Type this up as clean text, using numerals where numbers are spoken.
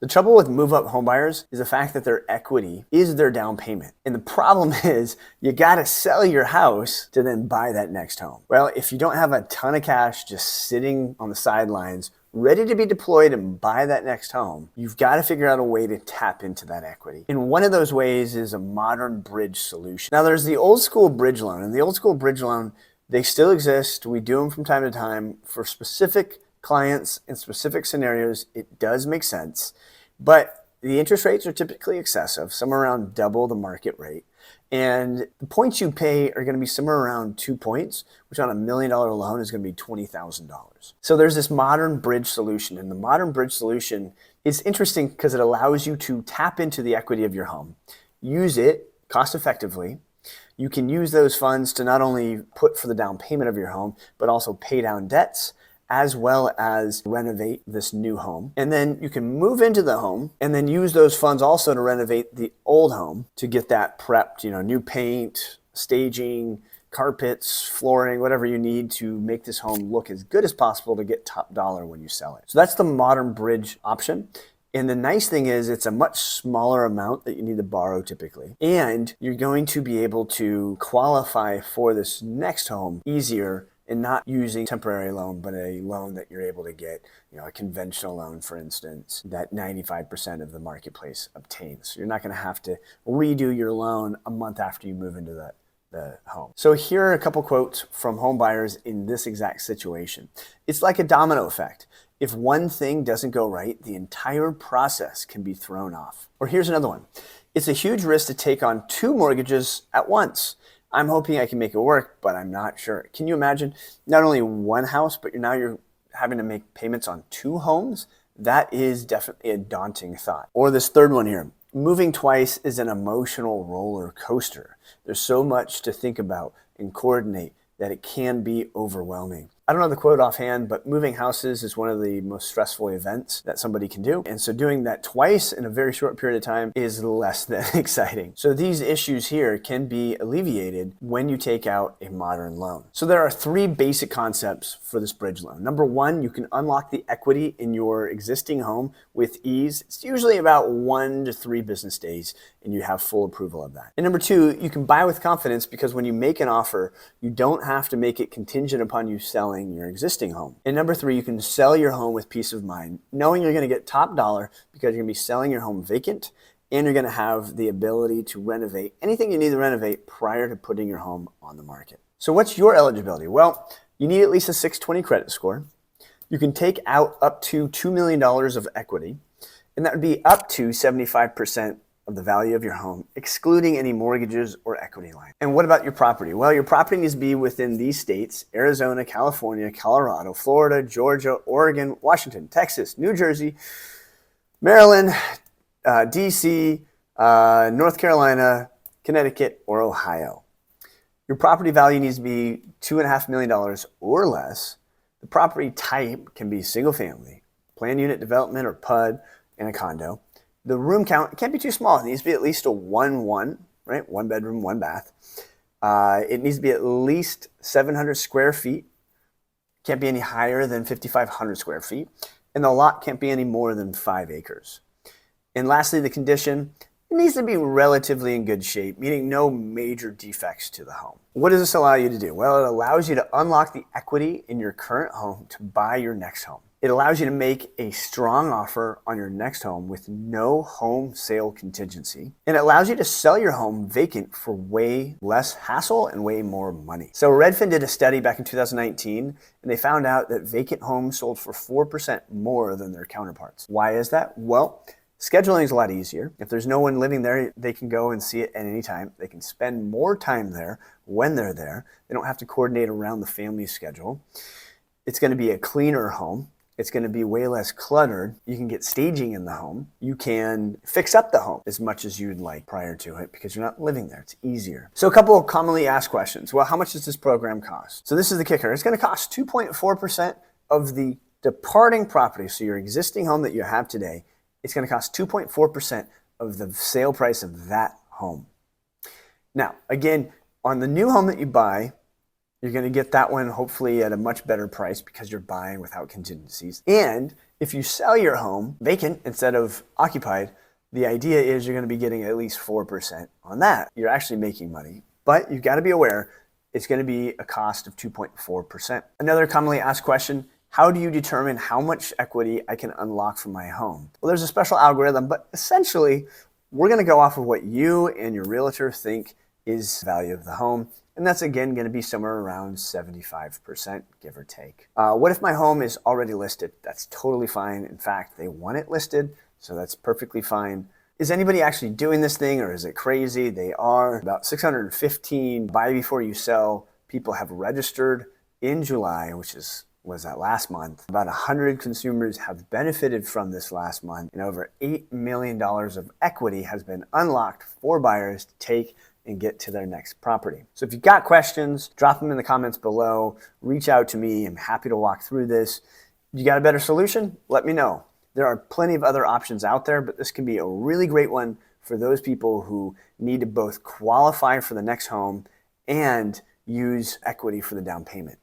The trouble with move-up homebuyers is the fact that their equity is their down payment. And the problem is you gotta sell your house to then buy that next home. Well, if you don't have a ton of cash just sitting on the sidelines, ready to be deployed and buy that next home, you've got to figure out a way to tap into that equity. And one of those ways is a modern bridge solution. Now, there's the old school bridge loan, and the old school bridge loan, they still exist. We do them from time to time for specific clients in specific scenarios. It does make sense, but the interest rates are typically excessive, somewhere around double the market rate. And the points you pay are going to be somewhere around 2 points, which on $1 million loan is going to be $20,000. So there's this modern bridge solution, and the modern bridge solution is interesting because it allows you to tap into the equity of your home, use it cost effectively. You can use those funds to not only put for the down payment of your home, but also pay down debts, as well as renovate this new home. And then you can move into the home and then use those funds also to renovate the old home to get that prepped, new paint, staging, carpets, flooring, whatever you need to make this home look as good as possible to get top dollar when you sell it. So that's the modern bridge option. And the nice thing is it's a much smaller amount that you need to borrow typically. And you're going to be able to qualify for this next home easier and not using temporary loan, but a loan that you're able to get, a conventional loan, for instance, that 95% of the marketplace obtains. So you're not going to have to redo your loan a month after you move into the home. So here are a couple quotes from home buyers in this exact situation. It's like a domino effect. If one thing doesn't go right, the entire process can be thrown off. Or here's another one. It's a huge risk to take on 2 mortgages at once. I'm hoping I can make it work, but I'm not sure. Can you imagine not only one house, but you're having to make payments on 2 homes? That is definitely a daunting thought. Or this third one here. Moving twice is an emotional roller coaster. There's so much to think about and coordinate that it can be overwhelming. I don't know the quote offhand, but moving houses is one of the most stressful events that somebody can do. And so doing that twice in a very short period of time is less than exciting. So these issues here can be alleviated when you take out a modern loan. So there are 3 basic concepts for this bridge loan. Number 1, you can unlock the equity in your existing home with ease. It's usually about 1 to 3 business days, and you have full approval of that. And number 2, you can buy with confidence because when you make an offer, you don't have to make it contingent upon you selling your existing home. And number 3, you can sell your home with peace of mind, knowing you're going to get top dollar because you're going to be selling your home vacant, and you're going to have the ability to renovate anything you need to renovate prior to putting your home on the market. So what's your eligibility? Well, you need at least a 620 credit score. You can take out up to $2 million of equity, and that would be up to 75% of the value of your home, excluding any mortgages or equity line. And what about your property? Well, your property needs to be within these states: Arizona, California, Colorado, Florida, Georgia, Oregon, Washington, Texas, New Jersey, Maryland, DC, North Carolina, Connecticut, or Ohio. Your property value needs to be $2.5 million or less. The property type can be single family, planned unit development, or PUD, and a condo. The room count can't be too small. It needs to be at least a 1-1, right? 1 bedroom, 1 bath. It needs to be at least 700 square feet. Can't be any higher than 5,500 square feet. And the lot can't be any more than 5 acres. And lastly, the condition, it needs to be relatively in good shape, meaning no major defects to the home. What does this allow you to do? Well, it allows you to unlock the equity in your current home to buy your next home. It allows you to make a strong offer on your next home with no home sale contingency. And it allows you to sell your home vacant for way less hassle and way more money. So Redfin did a study back in 2019, and they found out that vacant homes sold for 4% more than their counterparts. Why is that? Well, scheduling is a lot easier. If there's no one living there, they can go and see it at any time. They can spend more time there when they're there. They don't have to coordinate around the family schedule. It's going to be a cleaner home. It's going to be way less cluttered. You can get staging in the home. You can fix up the home as much as you'd like prior to it because you're not living there. It's easier. So a couple of commonly asked questions. Well, how much does this program cost? So this is the kicker. It's going to cost 2.4% of the departing property. So your existing home that you have today, it's going to cost 2.4% of the sale price of that home. Now, again, on the new home that you buy, You're going to get that one hopefully at a much better price because you're buying without contingencies. And if you sell your home vacant instead of occupied, the idea is you're going to be getting at least 4% on that. You're actually making money, but you've got to be aware it's going to be a cost of 2.4%. Another commonly asked question, how do you determine how much equity I can unlock from my home? Well, there's a special algorithm, but essentially we're going to go off of what you and your realtor think is the value of the home. And that's again going to be somewhere around 75%, give or take. What if my home is already listed? That's totally fine. In fact, they want it listed, so that's perfectly fine. Is anybody actually doing this thing, or is it crazy? They are. About 615 buy before you sell people have registered in July, which was that last month. About 100 consumers have benefited from this last month, and over $8 million of equity has been unlocked for buyers to take and get to their next property. So if you've got questions, drop them in the comments below. Reach out to me. I'm happy to walk through this. You got a better solution? Let me know. There are plenty of other options out there, but this can be a really great one for those people who need to both qualify for the next home and use equity for the down payment.